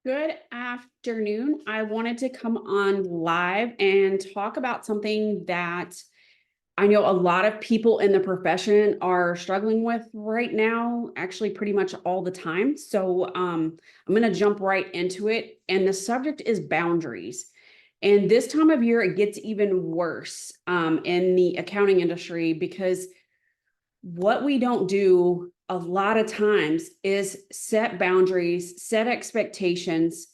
Good afternoon. I wanted to come on live and talk about something that I know a lot of people in the profession are struggling with right now, actually, pretty much all the time. I'm going to jump right into it. And the subject is boundaries. And this time of year, it gets even worse in the accounting industry because what we don't do a lot of times is set boundaries, set expectations,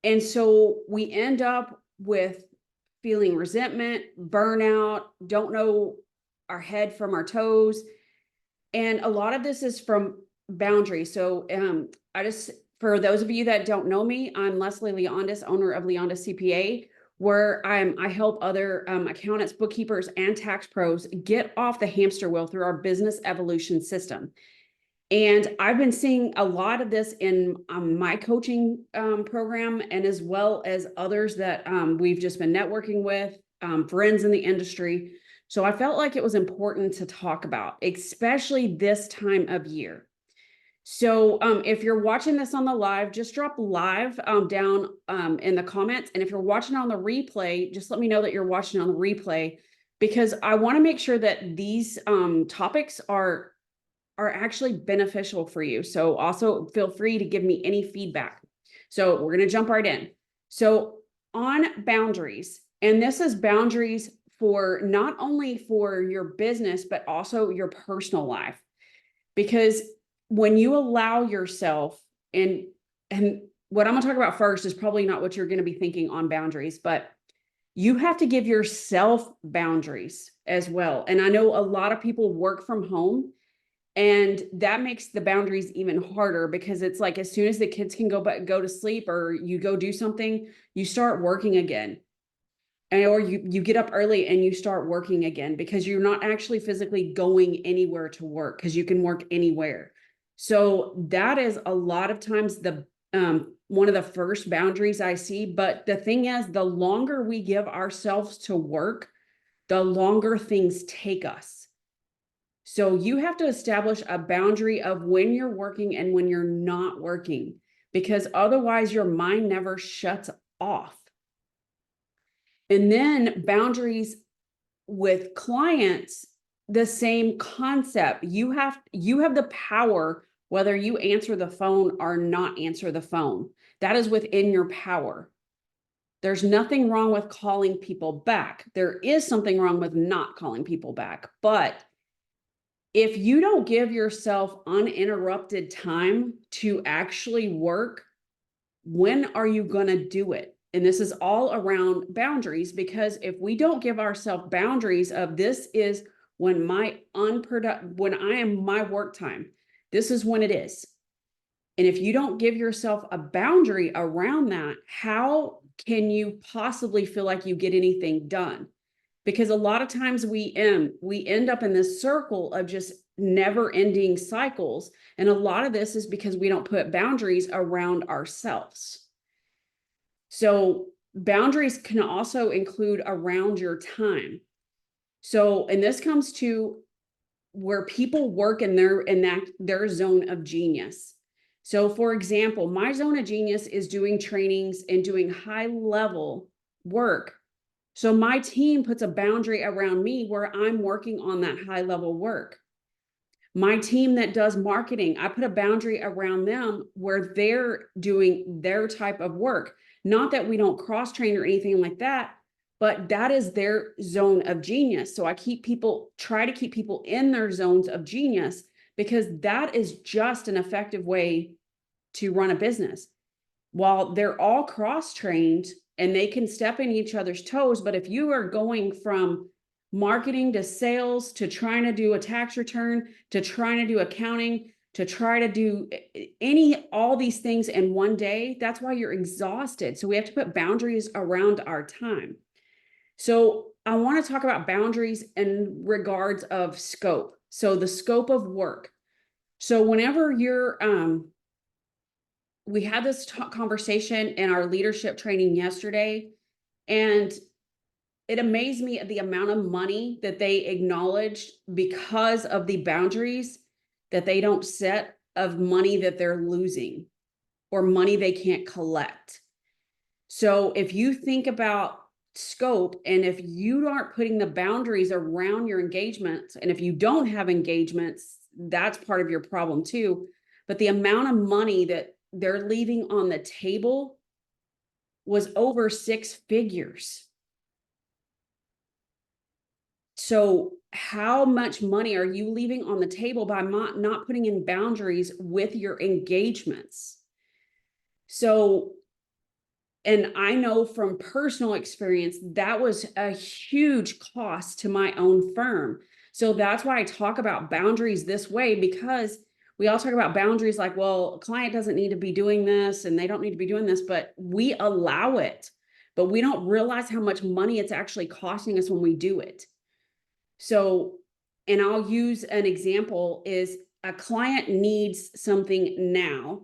and so we end up with feeling resentment, burnout, don't know our head from our toes. And a lot of this is from boundaries. For those of you that don't know me, I'm Leslie Leondis, owner of Leondis CPA, where I help other accountants, bookkeepers, and tax pros get off the hamster wheel through our business evolution system. And I've been seeing a lot of this in my coaching program, and as well as others that we've just been networking with, friends in the industry. So I felt like it was important to talk about, especially this time of year. So if you're watching this on the live, just drop live down in the comments. And if you're watching on the replay, just let me know that you're watching on the replay, because I want to make sure that these topics are actually beneficial for you. So also feel free to give me any feedback. So we're going to jump right in. So on boundaries, and this is boundaries for not only for your business, but also your personal life. Because when you allow yourself, and what I'm going to talk about first is probably not what you're going to be thinking on boundaries, but you have to give yourself boundaries as well. And I know a lot of people work from home, and that makes the boundaries even harder, because it's like as soon as the kids can go to sleep or you go do something, you start working again. Or you get up early and you start working again, because you're not actually physically going anywhere to work, because you can work anywhere. So that is a lot of times the one of the first boundaries I see. But the thing is, the longer we give ourselves to work, the longer things take us. So you have to establish a boundary of when you're working and when you're not working, because otherwise your mind never shuts off. And then boundaries with clients, the same concept. You have the power whether you answer the phone or not answer the phone. That is within your power. There's nothing wrong with calling people back. There is something wrong with not calling people back, but if you don't give yourself uninterrupted time to actually work, when are you going to do it? And this is all around boundaries, because if we don't give ourselves boundaries of this is when when I am my work time, this is when it is. And if you don't give yourself a boundary around that, how can you possibly feel like you get anything done? Because a lot of times we end up in this circle of just never ending cycles. And a lot of this is because we don't put boundaries around ourselves. So boundaries can also include around your time. So, and this comes to where people work in their zone of genius. So for example, my zone of genius is doing trainings and doing high level work. So my team puts a boundary around me where I'm working on that high level work. My team that does marketing, I put a boundary around them where they're doing their type of work. Not that we don't cross train or anything like that, but that is their zone of genius. So try to keep people in their zones of genius, because that is just an effective way to run a business. While they're all cross trained and they can step in each other's toes, but if you are going from marketing to sales to trying to do a tax return to trying to do accounting to try to do all these things in one day, that's why you're exhausted. So we have to put boundaries around our time. So I want to talk about boundaries in regards of scope. So the scope of work. So whenever we had this conversation in our leadership training yesterday, and it amazed me at the amount of money that they acknowledged because of the boundaries that they don't set, of money that they're losing. or money they can't collect. So if you think about scope, and if you aren't putting the boundaries around your engagements, and if you don't have engagements, that's part of your problem too. But the amount of money that they're leaving on the table was over 6 figures. So how much money are you leaving on the table by not putting in boundaries with your engagements? So, and I know from personal experience, that was a huge cost to my own firm. So that's why I talk about boundaries this way, because we all talk about boundaries like, well, a client doesn't need to be doing this and they don't need to be doing this, but we allow it. But we don't realize how much money it's actually costing us when we do it. So, and I'll use an example is a client needs something now.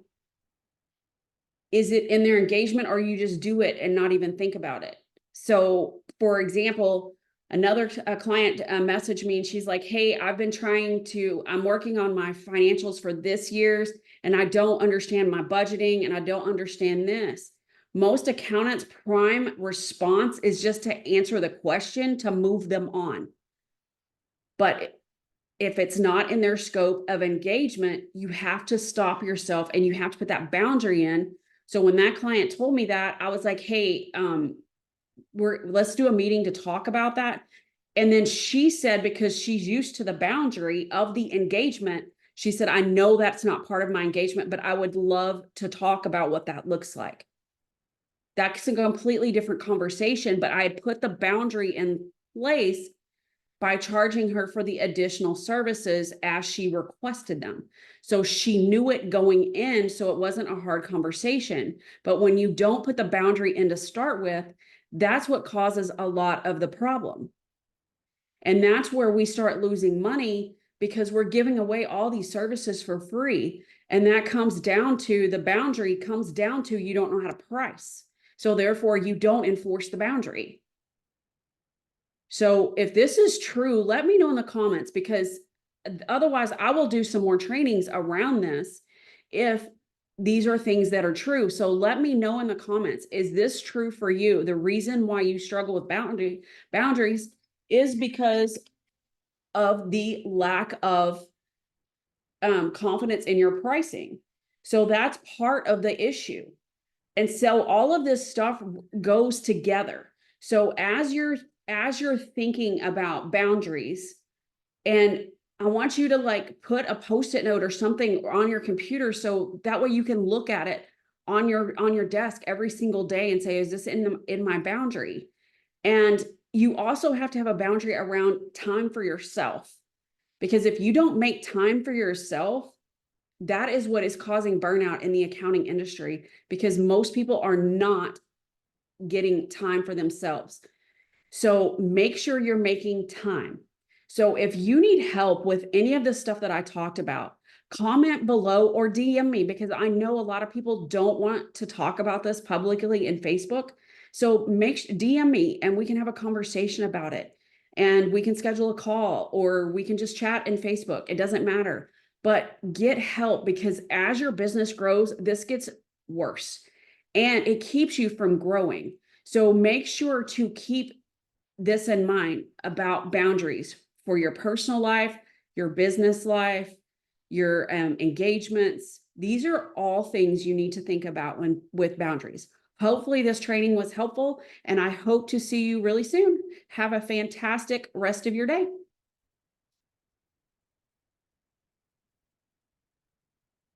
Is it in their engagement, or you just do it and not even think about it? So for example, a client messaged me and she's like, hey, I'm working on my financials for this year's and I don't understand my budgeting and I don't understand this. Most accountants' prime response is just to answer the question to move them on. But if it's not in their scope of engagement, you have to stop yourself and you have to put that boundary in. So when that client told me that, I was like, hey, let's do a meeting to talk about that. And then she said, because she's used to the boundary of the engagement, she said, I know that's not part of my engagement, but I would love to talk about what that looks like. That's a completely different conversation, but I had put the boundary in place by charging her for the additional services as she requested them. So she knew it going in, so it wasn't a hard conversation. But when you don't put the boundary in to start with, that's what causes a lot of the problem. And that's where we start losing money, because we're giving away all these services for free. And that comes down to, the boundary comes down to, you don't know how to price. So therefore you don't enforce the boundary. So if this is true, let me know in the comments, because otherwise I will do some more trainings around this if these are things that are true. So let me know in the comments, is this true for you? The reason why you struggle with boundaries is because of the lack of confidence in your pricing. So that's part of the issue. And so all of this stuff goes together. So as you're thinking about boundaries, and I want you to like put a post-it note or something on your computer, so that way you can look at it on your desk every single day and say, is this in my boundary? And you also have to have a boundary around time for yourself, because if you don't make time for yourself, that is what is causing burnout in the accounting industry, because most people are not getting time for themselves. So make sure you're making time. So if you need help with any of the stuff that I talked about, comment below or DM me, because I know a lot of people don't want to talk about this publicly in Facebook. So DM me and we can have a conversation about it, and we can schedule a call, or we can just chat in Facebook. It doesn't matter, but get help, because as your business grows, this gets worse and it keeps you from growing. So make sure to keep this in mind about boundaries for your personal life, your business life, your engagements. These are all things you need to think about with boundaries. Hopefully this training was helpful, and I hope to see you really soon. Have a fantastic rest of your day.